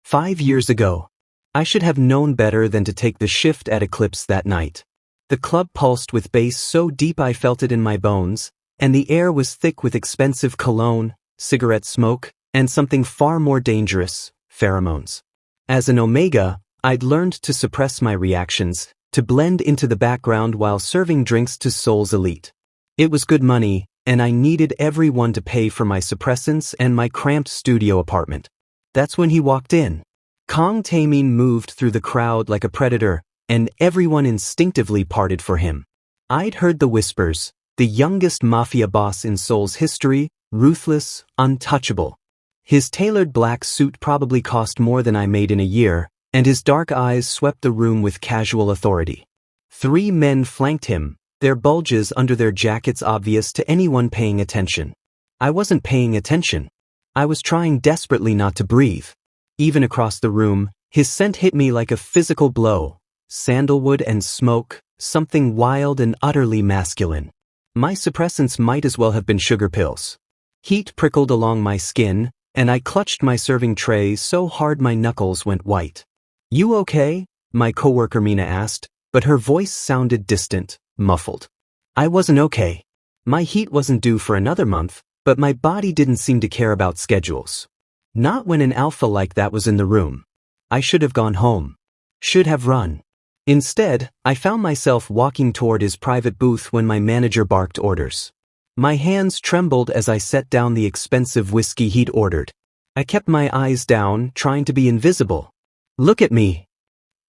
5 years ago. I should have known better than to take the shift at Eclipse that night. The club pulsed with bass so deep I felt it in my bones, and the air was thick with expensive cologne, cigarette smoke, and something far more dangerous, pheromones. As an Omega, I'd learned to suppress my reactions, to blend into the background while serving drinks to Seoul's elite. It was good money, and I needed everyone to pay for my suppressants and my cramped studio apartment. That's when he walked in. Kang Taemin moved through the crowd like a predator, and everyone instinctively parted for him. I'd heard the whispers, the youngest Mafia boss in Seoul's history, ruthless, untouchable. His tailored black suit probably cost more than I made in a year, and his dark eyes swept the room with casual authority. 3 men flanked him, their bulges under their jackets obvious to anyone paying attention. I wasn't paying attention. I was trying desperately not to breathe. Even across the room, his scent hit me like a physical blow. Sandalwood and smoke, something wild and utterly masculine. My suppressants might as well have been sugar pills. Heat prickled along my skin, and I clutched my serving tray so hard my knuckles went white. "You okay?" my coworker Mina asked, but her voice sounded distant, muffled. I wasn't okay. My heat wasn't due for another month, but my body didn't seem to care about schedules. Not when an alpha like that was in the room. I should have gone home. Should have run. Instead, I found myself walking toward his private booth when my manager barked orders. My hands trembled as I set down the expensive whiskey he'd ordered. I kept my eyes down, trying to be invisible. "Look at me."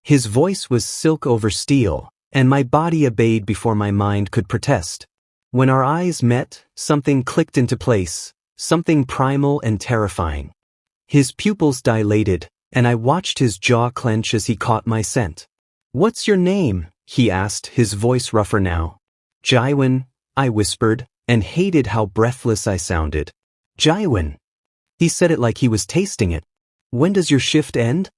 His voice was silk over steel, and my body obeyed before my mind could protest. When our eyes met, something clicked into place, something primal and terrifying. His pupils dilated, and I watched his jaw clench as he caught my scent. "What's your name?" he asked, his voice rougher now. "Jiwon," I whispered, and hated how breathless I sounded. "Jiwon." He said it like he was tasting it. "When does your shift end?"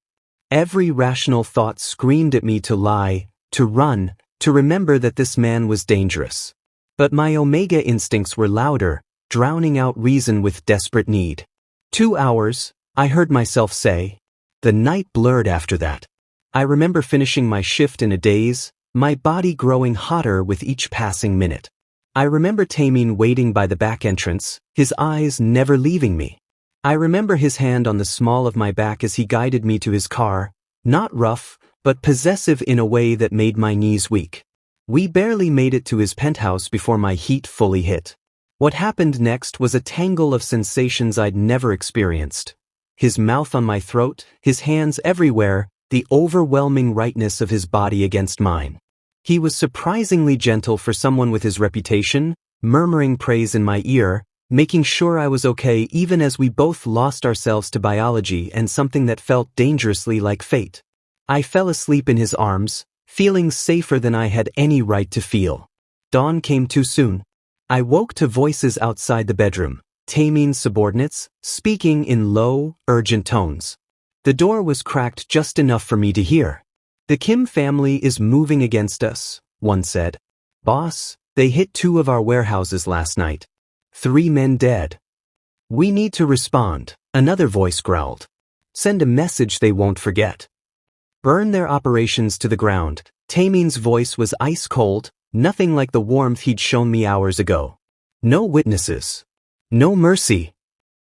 Every rational thought screamed at me to lie, to run, to remember that this man was dangerous. But my Omega instincts were louder, drowning out reason with desperate need. 2 hours, I heard myself say. The night blurred after that. I remember finishing my shift in a daze, my body growing hotter with each passing minute. I remember Taemin waiting by the back entrance, his eyes never leaving me. I remember his hand on the small of my back as he guided me to his car, not rough, but possessive in a way that made my knees weak. We barely made it to his penthouse before my heat fully hit. What happened next was a tangle of sensations I'd never experienced. His mouth on my throat, his hands everywhere, the overwhelming rightness of his body against mine. He was surprisingly gentle for someone with his reputation, murmuring praise in my ear, making sure I was okay even as we both lost ourselves to biology and something that felt dangerously like fate. I fell asleep in his arms, feeling safer than I had any right to feel. Dawn came too soon. I woke to voices outside the bedroom, Taemin's subordinates, speaking in low, urgent tones. The door was cracked just enough for me to hear. "The Kim family is moving against us," one said. "Boss, they hit 2 of our warehouses last night. 3 men dead." "We need to respond," another voice growled. "Send a message they won't forget. Burn their operations to the ground." Taemin's voice was ice cold, nothing like the warmth he'd shown me hours ago. "No witnesses. No mercy."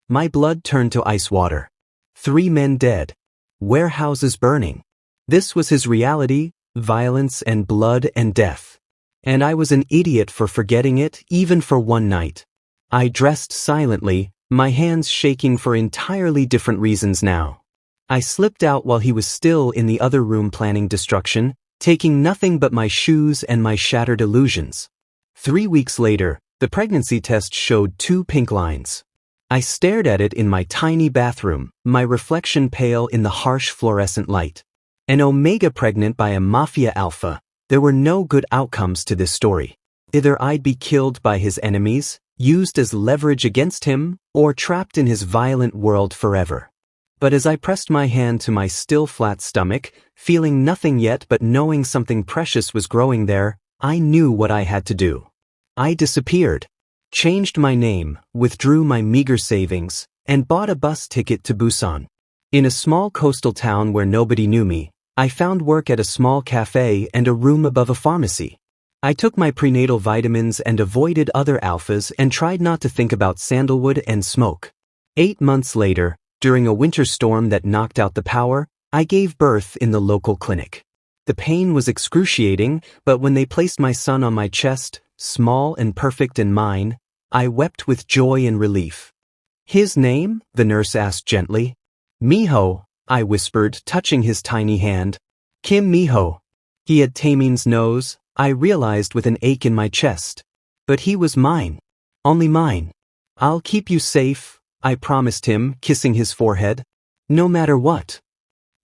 My blood turned to ice water. 3 men dead. Warehouses burning. This was his reality, violence and blood and death. And I was an idiot for forgetting it, even for one night. I dressed silently, my hands shaking for entirely different reasons now. I slipped out while he was still in the other room planning destruction, taking nothing but my shoes and my shattered illusions. 3 weeks later, the pregnancy test showed 2 pink lines. I stared at it in my tiny bathroom, my reflection pale in the harsh fluorescent light. An Omega pregnant by a Mafia alpha. There were no good outcomes to this story. Either I'd be killed by his enemies, used as leverage against him, or trapped in his violent world forever. But as I pressed my hand to my still flat stomach, feeling nothing yet but knowing something precious was growing there, I knew what I had to do. I disappeared. Changed my name, withdrew my meager savings, and bought a bus ticket to Busan. In a small coastal town where nobody knew me, I found work at a small cafe and a room above a pharmacy. I took my prenatal vitamins and avoided other alphas and tried not to think about sandalwood and smoke. 8 months later, during a winter storm that knocked out the power, I gave birth in the local clinic. The pain was excruciating, but when they placed my son on my chest, small and perfect and mine, I wept with joy and relief. "His name?" the nurse asked gently. "Minho," I whispered, touching his tiny hand. "Kim Minho." He had Taemin's nose, I realized with an ache in my chest. But he was mine. Only mine. "I'll keep you safe," I promised him, kissing his forehead. "No matter what."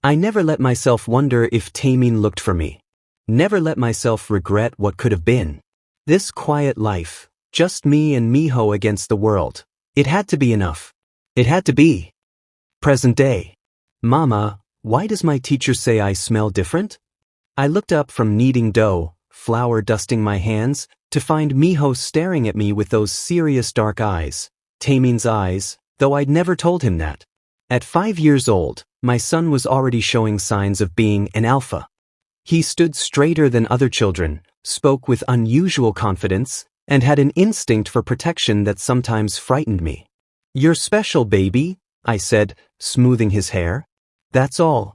I never let myself wonder if Taemin looked for me. Never let myself regret what could have been. This quiet life, just me and Minho against the world. It had to be enough. It had to be. Present day. "Mama, why does my teacher say I smell different?" I looked up from kneading dough, flour dusting my hands, to find Minho staring at me with those serious dark eyes. Taemin's eyes, though I'd never told him that. At 5 years old, my son was already showing signs of being an alpha. He stood straighter than other children, spoke with unusual confidence, and had an instinct for protection that sometimes frightened me. "You're special, baby," I said, smoothing his hair. "That's all."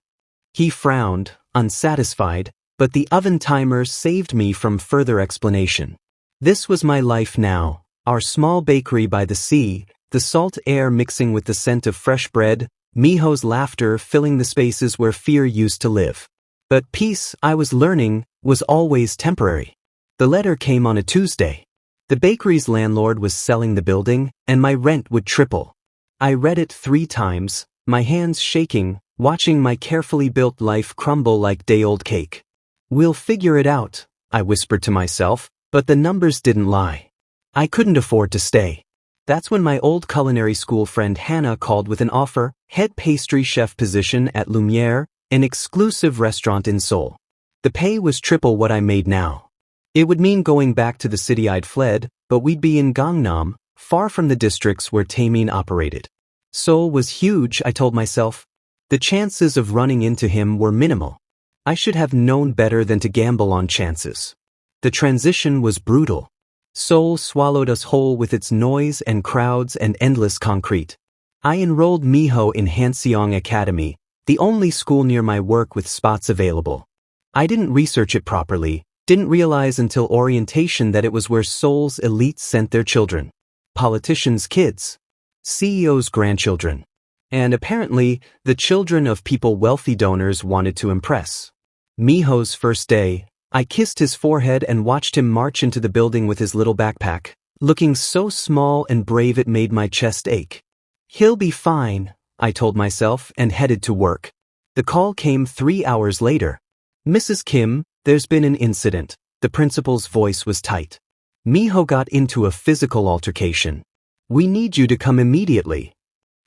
He frowned, unsatisfied, but the oven timer saved me from further explanation. This was my life now, our small bakery by the sea, the salt air mixing with the scent of fresh bread, Minho's laughter filling the spaces where fear used to live. But peace, I was learning, was always temporary. The letter came on a Tuesday. The bakery's landlord was selling the building, and my rent would triple. I read it 3 times, my hands shaking, watching my carefully built life crumble like day-old cake. "We'll figure it out," I whispered to myself, but the numbers didn't lie. I couldn't afford to stay. That's when my old culinary school friend Hannah called with an offer, head pastry chef position at Lumiere, an exclusive restaurant in Seoul. The pay was triple what I made now. It would mean going back to the city I'd fled, but we'd be in Gangnam, far from the districts where Taemin operated. Seoul was huge, I told myself. The chances of running into him were minimal. I should have known better than to gamble on chances. The transition was brutal. Seoul swallowed us whole with its noise and crowds and endless concrete. I enrolled Minho in Hanseong Academy, the only school near my work with spots available. I didn't research it properly, didn't realize until orientation that it was where Seoul's elites sent their children. Politicians' kids. CEOs' grandchildren. And apparently, the children of people wealthy donors wanted to impress. Minho's first day, I kissed his forehead and watched him march into the building with his little backpack, looking so small and brave it made my chest ache. "He'll be fine," I told myself and headed to work. The call came 3 hours later. "Mrs. Kim, there's been an incident." The principal's voice was tight. "Minho got into a physical altercation. We need you to come immediately."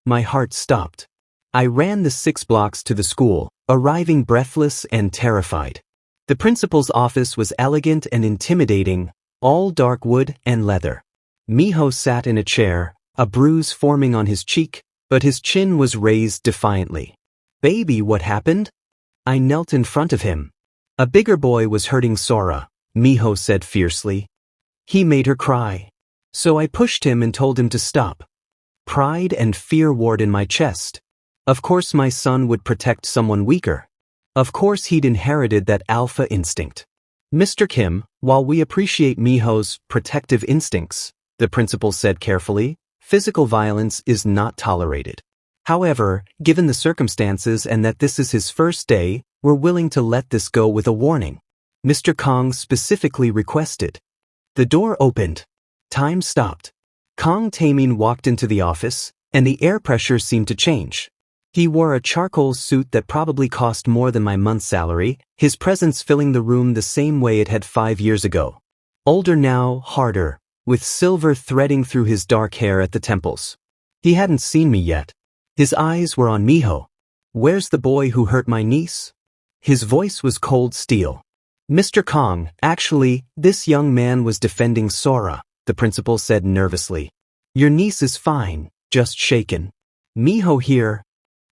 My heart stopped. I ran the 6 blocks to the school, arriving breathless and terrified. The principal's office was elegant and intimidating, all dark wood and leather. Minho sat in a chair, a bruise forming on his cheek, but his chin was raised defiantly. "Baby, what happened?" I knelt in front of him. "A bigger boy was hurting Sora," Minho said fiercely. "He made her cry. So I pushed him and told him to stop." Pride and fear warred in my chest. Of course my son would protect someone weaker. Of course he'd inherited that alpha instinct. "Mr. Kim, while we appreciate Minho's protective instincts," the principal said carefully, "physical violence is not tolerated. However, given the circumstances and that this is his first day, we're willing to let this go with a warning. Mr. Kang specifically requested." The door opened. Time stopped. Kang Taemin walked into the office, and the air pressure seemed to change. He wore a charcoal suit that probably cost more than my month's salary, his presence filling the room the same way it had 5 years ago. Older now, harder, with silver threading through his dark hair at the temples. He hadn't seen me yet. His eyes were on Minho. "Where's the boy who hurt my niece?" His voice was cold steel. "Mr. Kang, actually, this young man was defending Sora," the principal said nervously. "Your niece is fine, just shaken. Minho here."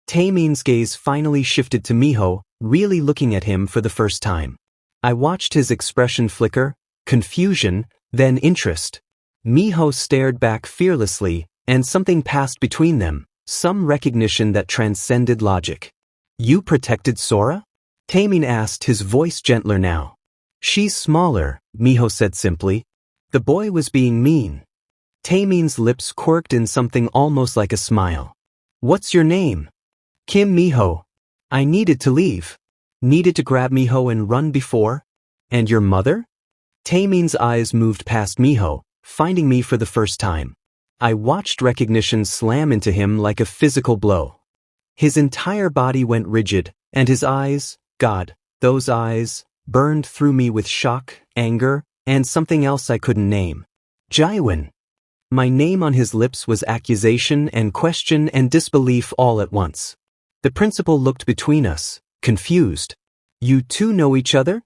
Taemin's gaze finally shifted to Minho, really looking at him for the first time. I watched his expression flicker, confusion, then interest. Minho stared back fearlessly, and something passed between them, some recognition that transcended logic. You protected Sora? Taemin asked, his voice gentler now. She's smaller, Minho said simply. The boy was being mean. Taemin's lips quirked in something almost like a smile. What's your name? Kim Minho. I needed to leave. Needed to grab Minho and run before? And your mother? Taemin's eyes moved past Minho, finding me for the first time. I watched recognition slam into him like a physical blow. His entire body went rigid, and his eyes, God, those eyes, burned through me with shock, anger, and something else I couldn't name. Jiwon. My name on his lips was accusation and question and disbelief all at once. The principal looked between us, confused. You two know each other?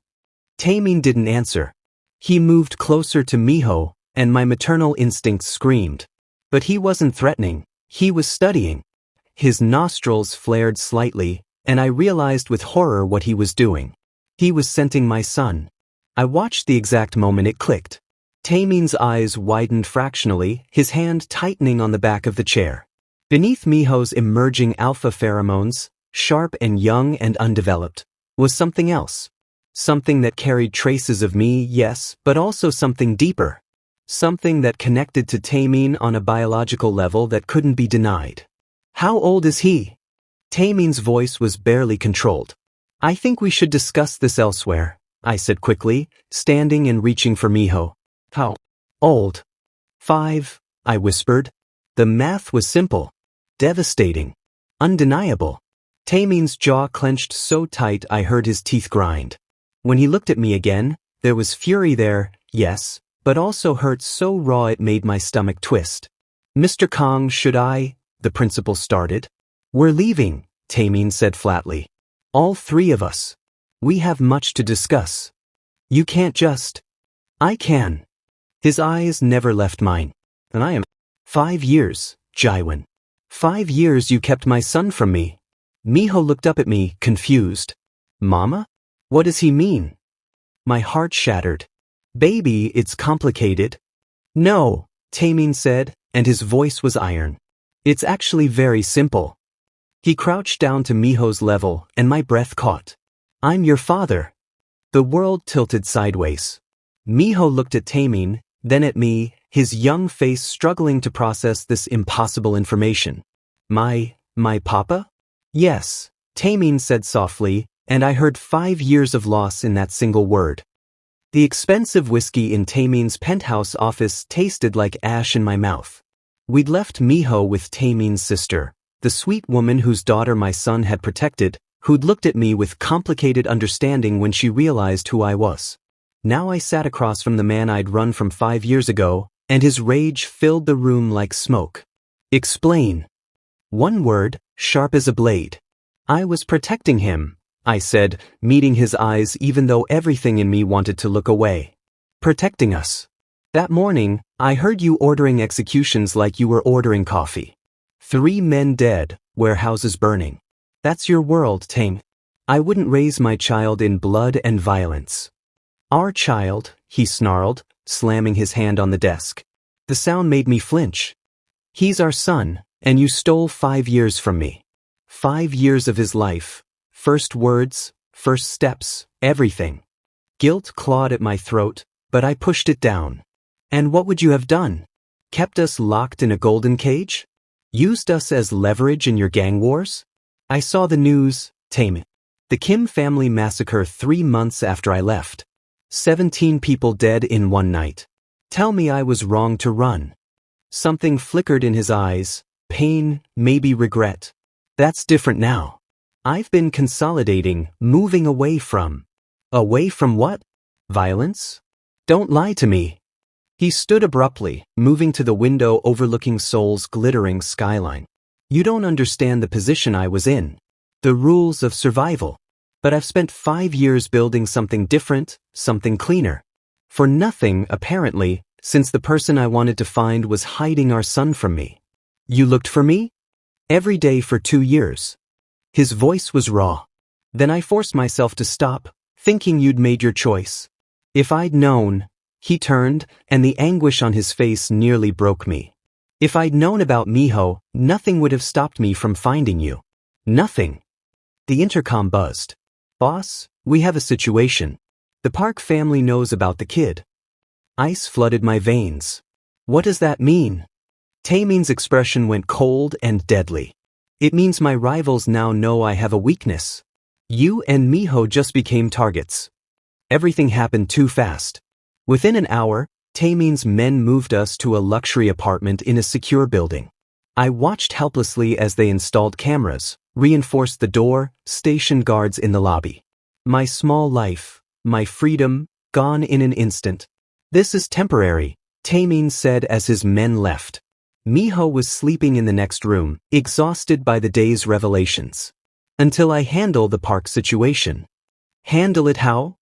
Taemin didn't answer. He moved closer to Minho, and my maternal instincts screamed. But he wasn't threatening, he was studying. His nostrils flared slightly, and I realized with horror what he was doing. He was scenting my son. I watched the exact moment it clicked. Taemin's eyes widened fractionally, his hand tightening on the back of the chair. Beneath Minho's emerging alpha pheromones, sharp and young and undeveloped, was something else. Something that carried traces of me, yes, but also something deeper. Something that connected to Taemin on a biological level that couldn't be denied. How old is he? Taemin's voice was barely controlled. I think we should discuss this elsewhere, I said quickly, standing and reaching for Minho. How old? 5, I whispered. The math was simple. Devastating. Undeniable. Taemin's jaw clenched so tight I heard his teeth grind. When he looked at me again, there was fury there, yes, but also hurt so raw it made my stomach twist. Mr. Kang, should I? The principal started. We're leaving, Taemin said flatly. All 3 of us. We have much to discuss. You can't just. I can. His eyes never left mine. And I am. 5 years, Jiwon. 5 years you kept my son from me. Minho looked up at me, confused. Mama? What does he mean? My heart shattered. Baby, it's complicated. No, Taemin said, and his voice was iron. It's actually very simple. He crouched down to Minho's level, and my breath caught. I'm your father. The world tilted sideways. Minho looked at Taemin, then at me, his young face struggling to process this impossible information. My papa? Yes, Taemin said softly, and I heard 5 years of loss in that single word. The expensive whiskey in Taemin's penthouse office tasted like ash in my mouth. We'd left Minho with Taemin's sister, the sweet woman whose daughter my son had protected, who'd looked at me with complicated understanding when she realized who I was. Now I sat across from the man I'd run from 5 years ago, and his rage filled the room like smoke. Explain. One word, sharp as a blade. I was protecting him, I said, meeting his eyes even though everything in me wanted to look away. Protecting us. That morning, I heard you ordering executions like you were ordering coffee. 3 men dead, warehouses burning. That's your world, Taemin. I wouldn't raise my child in blood and violence. Our child, he snarled, slamming his hand on the desk. The sound made me flinch. He's our son, and you stole 5 years from me. 5 years of his life. First words, first steps, everything. Guilt clawed at my throat, but I pushed it down. And what would you have done? Kept us locked in a golden cage? Used us as leverage in your gang wars? I saw the news, Taemin. The Kim family massacre 3 months after I left. 17 people dead in one night. Tell me I was wrong to run. Something flickered in his eyes, pain, maybe regret. That's different now. I've been consolidating, moving away from. Away from what? Violence? Don't lie to me. He stood abruptly, moving to the window overlooking Seoul's glittering skyline. You don't understand the position I was in. The rules of survival. But I've spent 5 years building something different, something cleaner. For nothing, apparently, since the person I wanted to find was hiding our son from me. You looked for me? Every day for 2 years. His voice was raw. Then I forced myself to stop, thinking you'd made your choice. If I'd known. He turned, and the anguish on his face nearly broke me. If I'd known about Minho, nothing would have stopped me from finding you. Nothing. The intercom buzzed. Boss, we have a situation. The Park family knows about the kid. Ice flooded my veins. What does that mean? Taemin's expression went cold and deadly. It means my rivals now know I have a weakness. You and Minho just became targets. Everything happened too fast. Within an hour, Taemin's men moved us to a luxury apartment in a secure building. I watched helplessly as they installed cameras, reinforced the door, stationed guards in the lobby. My small life, my freedom, gone in an instant. This is temporary, Taemin said as his men left. Minho was sleeping in the next room, exhausted by the day's revelations. Until I handle the Park situation. Handle it how?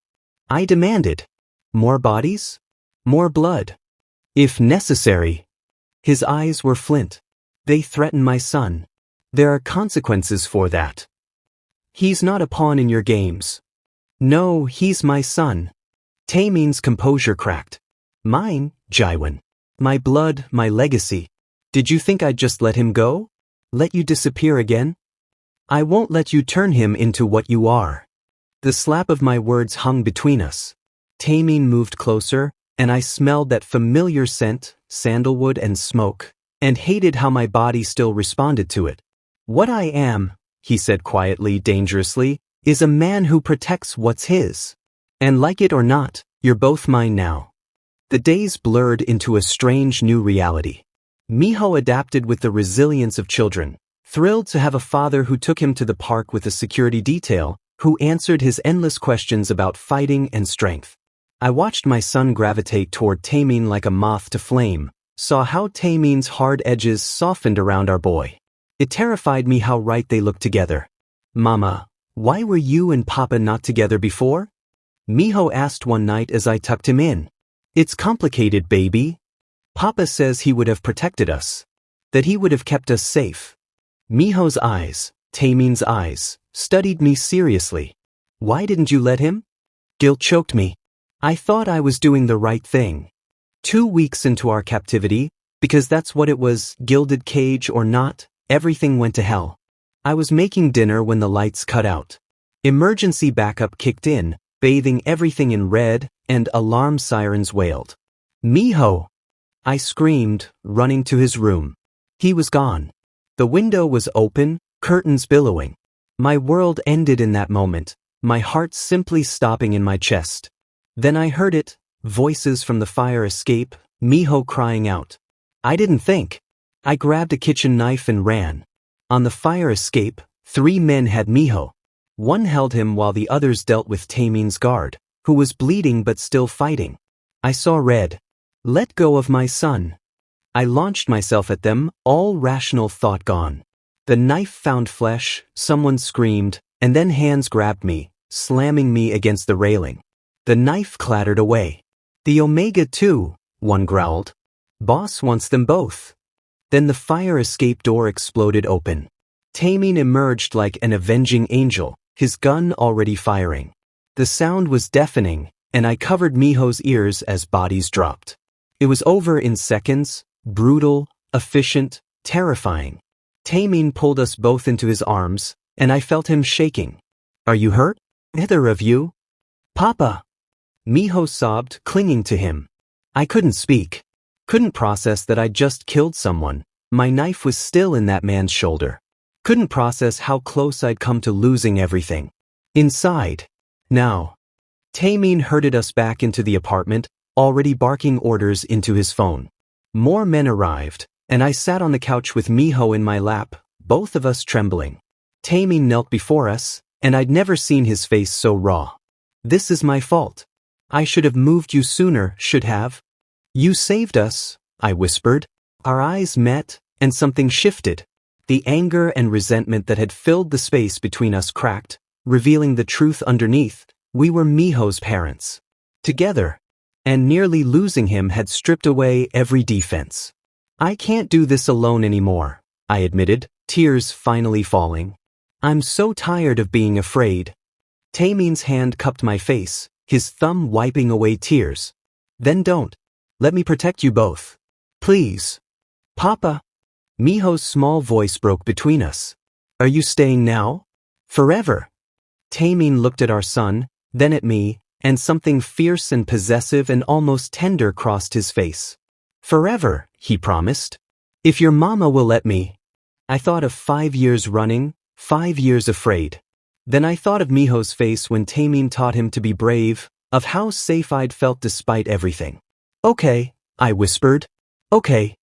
I demanded. More bodies? More blood? If necessary. His eyes were flint. They threaten my son. There are consequences for that. He's not a pawn in your games. No, he's my son. Taemin's composure cracked. Mine, Jiwon. My blood, my legacy. Did you think I'd just let him go? Let you disappear again? I won't let you turn him into what you are. The slap of my words hung between us. Taemin moved closer, and I smelled that familiar scent, sandalwood and smoke, and hated how my body still responded to it. What I am, he said quietly, dangerously, is a man who protects what's his. And like it or not, you're both mine now. The days blurred into a strange new reality. Minho adapted with the resilience of children, thrilled to have a father who took him to the park with a security detail, who answered his endless questions about fighting and strength. I watched my son gravitate toward Taemin like a moth to flame, saw how Taemin's hard edges softened around our boy. It terrified me how right they looked together. Mama, why were you and Papa not together before? Minho asked one night as I tucked him in. It's complicated, baby. Papa says he would have protected us. That he would have kept us safe. Minho's eyes, Taemin's eyes, studied me seriously. Why didn't you let him? Guilt choked me. I thought I was doing the right thing. 2 weeks into our captivity, because that's what it was, gilded cage or not, everything went to hell. I was making dinner when the lights cut out. Emergency backup kicked in, bathing everything in red, and alarm sirens wailed. Minho! I screamed, running to his room. He was gone. The window was open, curtains billowing. My world ended in that moment, my heart simply stopping in my chest. Then I heard it, voices from the fire escape, Minho crying out. I didn't think. I grabbed a kitchen knife and ran. On the fire escape, 3 men had Minho. One held him while the others dealt with Taemin's guard, who was bleeding but still fighting. I saw red. Let go of my son. I launched myself at them, all rational thought gone. The knife found flesh, someone screamed, and then hands grabbed me, slamming me against the railing. The knife clattered away. The Omega too, one growled. Boss wants them both. Then the fire escape door exploded open. Taemin emerged like an avenging angel, his gun already firing. The sound was deafening, and I covered Minho's ears as bodies dropped. It was over in seconds, brutal, efficient, terrifying. Taemin pulled us both into his arms, and I felt him shaking. Are you hurt? Either of you? Papa! Minho sobbed, clinging to him. I couldn't speak. Couldn't process that I'd just killed someone. My knife was still in that man's shoulder. Couldn't process how close I'd come to losing everything. Inside. Now. Taemin herded us back into the apartment, already barking orders into his phone. More men arrived, and I sat on the couch with Minho in my lap, both of us trembling. Taemin knelt before us, and I'd never seen his face so raw. This is my fault. I should have moved you sooner, should have. You saved us, I whispered. Our eyes met, and something shifted. The anger and resentment that had filled the space between us cracked, revealing the truth underneath. We were Minho's parents. Together. And nearly losing him had stripped away every defense. I can't do this alone anymore, I admitted, tears finally falling. I'm so tired of being afraid. Taemin's hand cupped my face, his thumb wiping away tears. Then don't. Let me protect you both. Please. Papa. Miho's small voice broke between us. Are you staying now? Forever. Taemin looked at our son, then at me, and something fierce and possessive and almost tender crossed his face. Forever, he promised. If your mama will let me. I thought of 5 years running, 5 years afraid. Then I thought of Miho's face when Taemin taught him to be brave, of how safe I'd felt despite everything. Okay, I whispered. Okay.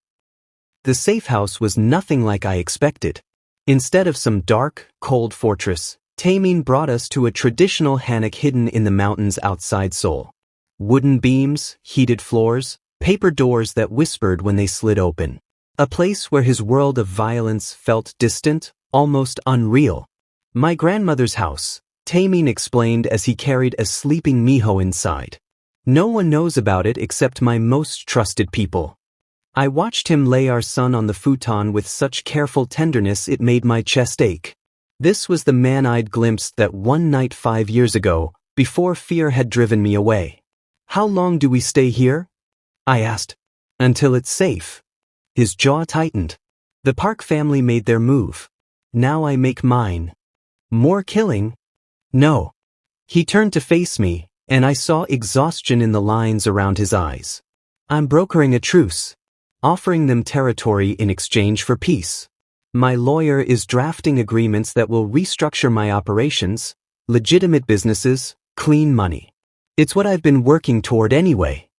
The safe house was nothing like I expected. Instead of some dark, cold fortress, Taemin brought us to a traditional hanok hidden in the mountains outside Seoul. Wooden beams, heated floors, paper doors that whispered when they slid open. A place where his world of violence felt distant, almost unreal. My grandmother's house, Taemin explained as he carried a sleeping Minho inside. No one knows about it except my most trusted people. I watched him lay our son on the futon with such careful tenderness it made my chest ache. This was the man I'd glimpsed that one night 5 years ago, before fear had driven me away. How long do we stay here? I asked. Until it's safe. His jaw tightened. The Park family made their move. Now I make mine. More killing? No. He turned to face me, and I saw exhaustion in the lines around his eyes. I'm brokering a truce, offering them territory in exchange for peace. My lawyer is drafting agreements that will restructure my operations, legitimate businesses, clean money. It's what I've been working toward anyway.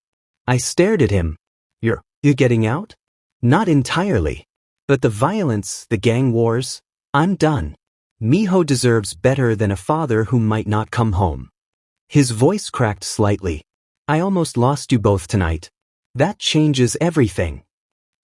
I stared at him. You're getting out? Not entirely. But the violence, the gang wars, I'm done. Minho deserves better than a father who might not come home. His voice cracked slightly. I almost lost you both tonight. That changes everything.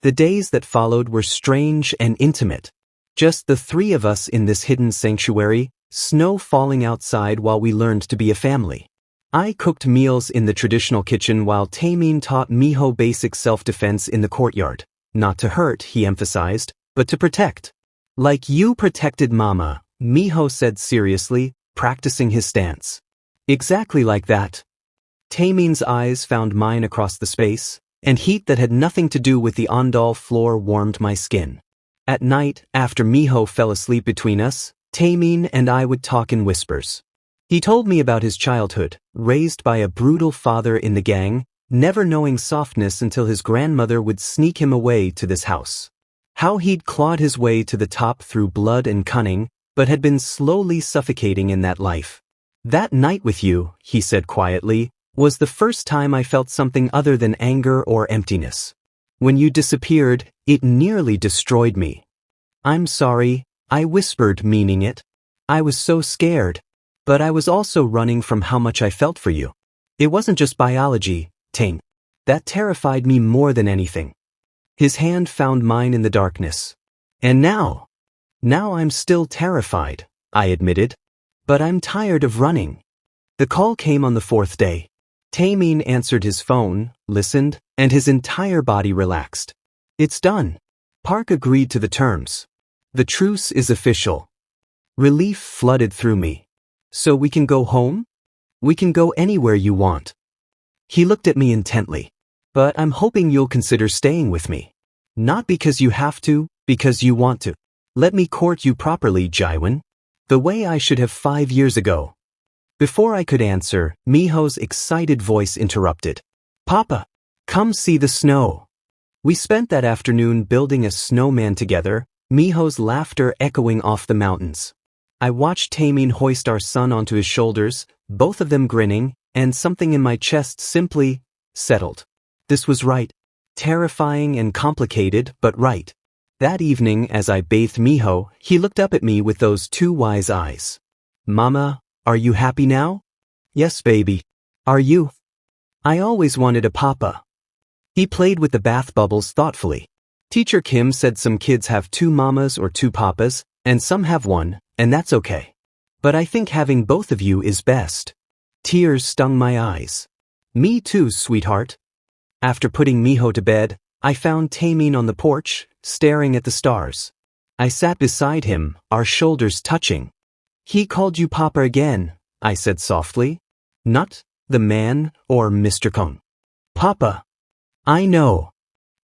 The days that followed were strange and intimate. Just the three of us in this hidden sanctuary, snow falling outside while we learned to be a family. I cooked meals in the traditional kitchen while Taemin taught Minho basic self-defense in the courtyard. Not to hurt, he emphasized, but to protect. Like you protected Mama, Minho said seriously, practicing his stance. Exactly like that. Taemin's eyes found mine across the space, and heat that had nothing to do with the ondal floor warmed my skin. At night, after Minho fell asleep between us, Taemin and I would talk in whispers. He told me about his childhood, raised by a brutal father in the gang, never knowing softness until his grandmother would sneak him away to this house. How he'd clawed his way to the top through blood and cunning, but had been slowly suffocating in that life. That night with you, he said quietly, was the first time I felt something other than anger or emptiness. When you disappeared, it nearly destroyed me. I'm sorry, I whispered, meaning it. I was so scared. But I was also running from how much I felt for you. It wasn't just biology, Taemin. That terrified me more than anything. His hand found mine in the darkness. And now I'm still terrified, I admitted. But I'm tired of running. The call came on the 4th day. Taemin answered his phone, listened, and his entire body relaxed. It's done. Park agreed to the terms. The truce is official. Relief flooded through me. So we can go home? We can go anywhere you want. He looked at me intently. But I'm hoping you'll consider staying with me. Not because you have to, because you want to. Let me court you properly, Jiwon. The way I should have 5 years ago. Before I could answer, Minho's excited voice interrupted. Papa, come see the snow. We spent that afternoon building a snowman together, Minho's laughter echoing off the mountains. I watched Taemin hoist our son onto his shoulders, both of them grinning, and something in my chest simply settled. This was right. Terrifying and complicated, but right. That evening, as I bathed Minho, he looked up at me with those 2 wise eyes. Mama, are you happy now? Yes, baby. Are you? I always wanted a papa. He played with the bath bubbles thoughtfully. Teacher Kim said some kids have 2 mamas or 2 papas, and some have 1, and that's okay. But I think having both of you is best. Tears stung my eyes. Me too, sweetheart. After putting Minho to bed, I found Taemin on the porch, staring at the stars. I sat beside him, our shoulders touching. He called you Papa again, I said softly. Not the man or Mr. Kang. Papa. I know.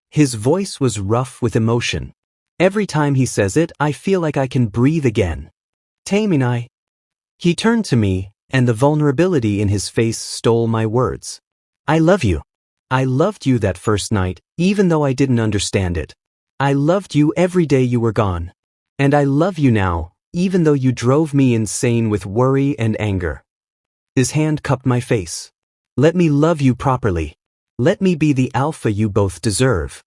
His voice was rough with emotion. Every time he says it, I feel like I can breathe again. Taemin. He turned to me, and the vulnerability in his face stole my words. I love you. I loved you that first night, even though I didn't understand it. I loved you every day you were gone. And I love you now, even though you drove me insane with worry and anger. His hand cupped my face. Let me love you properly. Let me be the alpha you both deserve.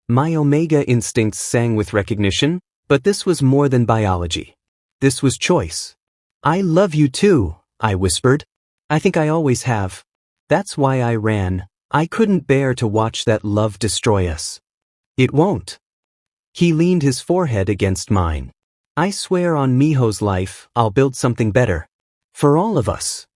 My Omega instincts sang with recognition, but this was more than biology. This was choice. I love you too, I whispered. I think I always have. That's why I ran. I couldn't bear to watch that love destroy us. It won't. He leaned his forehead against mine. I swear on Minho's life, I'll build something better. For all of us.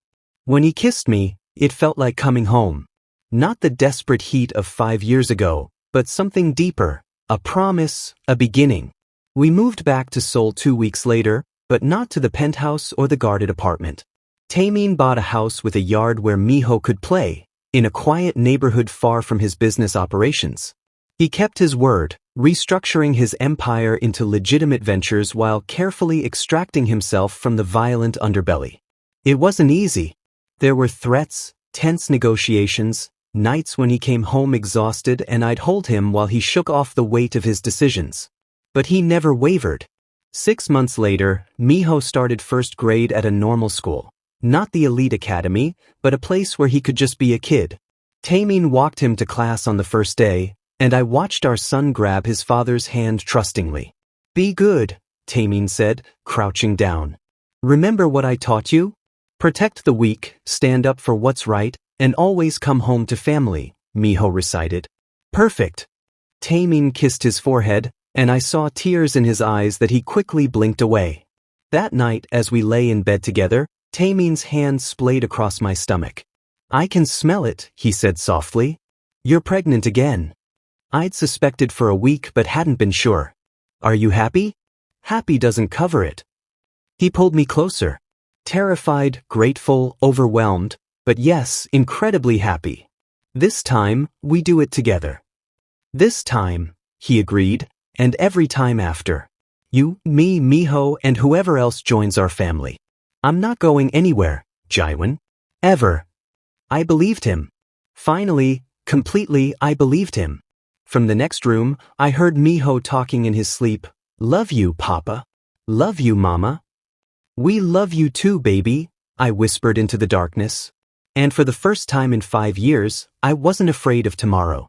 When he kissed me, it felt like coming home. Not the desperate heat of 5 years ago, but something deeper, a promise, a beginning. We moved back to Seoul 2 weeks later, but not to the penthouse or the guarded apartment. Taemin bought a house with a yard where Minho could play, in a quiet neighborhood far from his business operations. He kept his word, restructuring his empire into legitimate ventures while carefully extracting himself from the violent underbelly. It wasn't easy. There were threats, tense negotiations, nights when he came home exhausted and I'd hold him while he shook off the weight of his decisions. But he never wavered. 6 months later, Minho started first grade at a normal school. Not the elite academy, but a place where he could just be a kid. Taemin walked him to class on the first day, and I watched our son grab his father's hand trustingly. Be good, Taemin said, crouching down. Remember what I taught you? Protect the weak, stand up for what's right, and always come home to family, Minho recited. Perfect. Taemin kissed his forehead, and I saw tears in his eyes that he quickly blinked away. That night, as we lay in bed together, Taemin's hand splayed across my stomach. I can smell it, he said softly. You're pregnant again. I'd suspected for a week but hadn't been sure. Are you happy? Happy doesn't cover it. He pulled me closer. Terrified, grateful, overwhelmed, but yes, incredibly happy. This time, we do it together. This time, he agreed, and every time after. You, me, Minho, and whoever else joins our family. I'm not going anywhere, Jiwon. Ever. I believed him. Finally, completely, I believed him. From the next room, I heard Minho talking in his sleep. Love you, Papa. Love you, Mama. We love you too, baby, I whispered into the darkness. And for the first time in 5 years, I wasn't afraid of tomorrow.